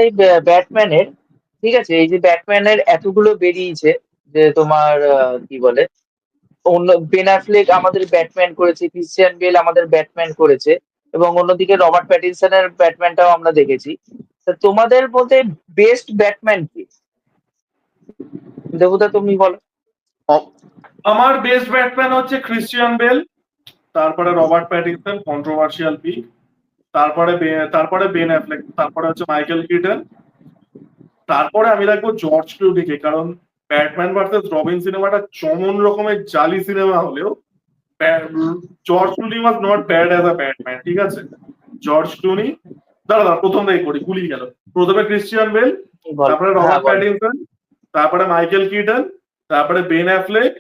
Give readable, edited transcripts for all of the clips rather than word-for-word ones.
এই ব্যাটম্যানের, ঠিক আছে, এই যে ব্যাটম্যানের এতগুলো বেরিয়েছে, যে তোমার কি বলে, অন্য বেন অ্যাফ্লেক আমাদের ব্যাটম্যান করেছে, ক্রিশ্চিয়ান বেল আমাদের ব্যাটম্যান করেছে, এবং অন্যদিকে রবার্ট প্যাটিনসনের ব্যাটম্যানটাও আমরা দেখেছি। তা তোমাদের মধ্যে বেস্ট ব্যাটম্যান কি? দেবুদা তুমি বলো। আমার বেস্ট ব্যাটম্যান হচ্ছে ক্রিশ্চিয়ান বেল, তারপরে রবার্ট প্যাটিনসন, কন্ট্রোভার্সিয়াল পিক, তারপরে বেন অ্যাফ্লেক, তারপরে হচ্ছে মাইকেল কিটন, তারপরে আমি রাখবো জর্জ ক্লুনিকে। কারণ ব্যাটম্যান ভার্সেস রবিন সিনেমাটা চমন রকমের জালি সিনেমা হলেও George Clooney was not bad as a Batman, ঠিক আছে। জর্জ ক্লুনি, দাঁড়া প্রথম থেকে করি, গুলিয়ে গেল। প্রথমে ক্রিশ্চিয়ান বেল, তারপরে হ্যাঁ রবার্ট বল। প্যাটিনসন, তারপরে মাইকেল কিটন, তারপরে বেন অ্যাফ্লেক,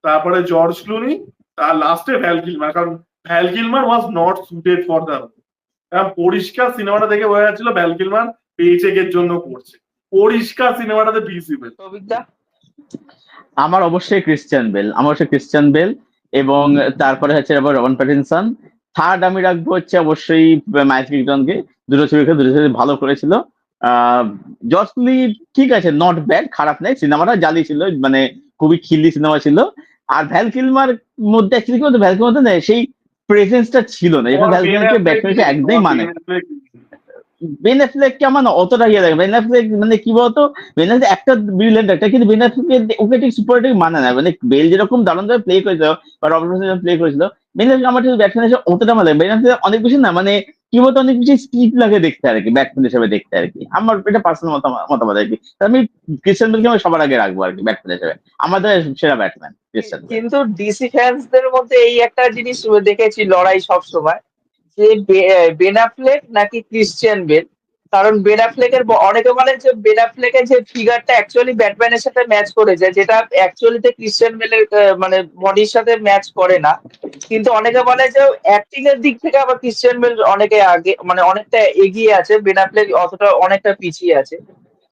তারপরে জর্জ ক্লুনি, তার লাস্টে ভ্যাল কিলমার। কারণ Val Kilmer was not suited for the role. পরিষ্কার সিনেমাটা দেখে বোঝা যাচ্ছিল ভ্যাল কিলমার পেচেকের জন্য করছে। পরিষ্কার সিনেমাটাতে ভিজিবল। আমার অবশ্যই ক্রিশ্চিয়ান বেল এবং তারপরে হচ্ছে রবার্ট প্যাটিনসন। থার্ড আমি রাখবো হচ্ছে অবশ্যই মাইকেল কিটনকে। দুটো ছবি ভালো করেছিল। জর্জ ক্লুনি ঠিক আছে, নট ব্যাড, খারাপ নেই, সিনেমাটা জালি ছিল, মানে খুবই খিল্লি সিনেমা ছিল। আর ভ্যাল কিলমার মধ্যে অ্যাকচুয়ালি কি বলতো, ভ্যাল কিলমার মধ্যে সেই প্রেজেন্সটা ছিল না, যেটা ভ্যাল কিলমারকে ব্যাটম্যানকে একদমই মানে। বেন অ্যাফ্লেককে আমার না অতটা ইয়ে লাগে। বেন অ্যাফ্লেক মানে কি বলতো, বেন অ্যাফ্লেক একটা ব্রিলিয়েন্ট একটা, কিন্তু বেন অ্যাফ্লেক ওকে ঠিক সুপারটিক মানে না। মানে বেল যেরকম দারুণ ভাবে প্লে করেছিল বা রবার্ট প্যাটিনসন প্লে করেছিল, বেন অ্যাফ্লেক আমার ঠিক ব্যাটম্যান হিসেবে অতটা ভালো লাগে। বেন অ্যাফ্লেক অনেক বেশি না, মানে কি বলতো, অনেক বেশি স্পিড লাগে দেখতে আর কি, ব্যাটম্যান হিসেবে দেখতে আর কি। আমার এটা পার্সোনাল মতামত আর কি। আমি ক্রিশ্চিয়ান বেলকে আমি সবার আগে রাখবো আর কি ব্যাটম্যান হিসেবে, আমাদের সেরা ব্যাটম্যান ক্রিশ্চিয়ান বেল। কিন্তু ডিসি ফ্যান্সদের মধ্যে এই একটা জিনিস দেখেছি লড়াই সব সময়, যে বেন অ্যাফ্লেক নাকি ক্রিশ্চিয়ান বেল। কারণ বেন অ্যাফ্লেকের অনেকে বলে যে বেন অ্যাফ্লেকের যে ফিগারটা অ্যাকচুয়ালি ব্যাটম্যানের সাথে ম্যাচ করে যায়, যেটা অ্যাকচুয়ালিতে ক্রিশ্চিয়ান বেলের মানে বডির সাথে ম্যাচ করে না। কিন্তু অনেকে বলে যে অ্যাক্টিং এর দিক থেকে আবার ক্রিশ্চিয়ান বেল অনেকে আগে, মানে অনেকটা এগিয়ে আছে, বেন অ্যাফ্লেক অতটা অনেকটা পিছিয়ে আছে।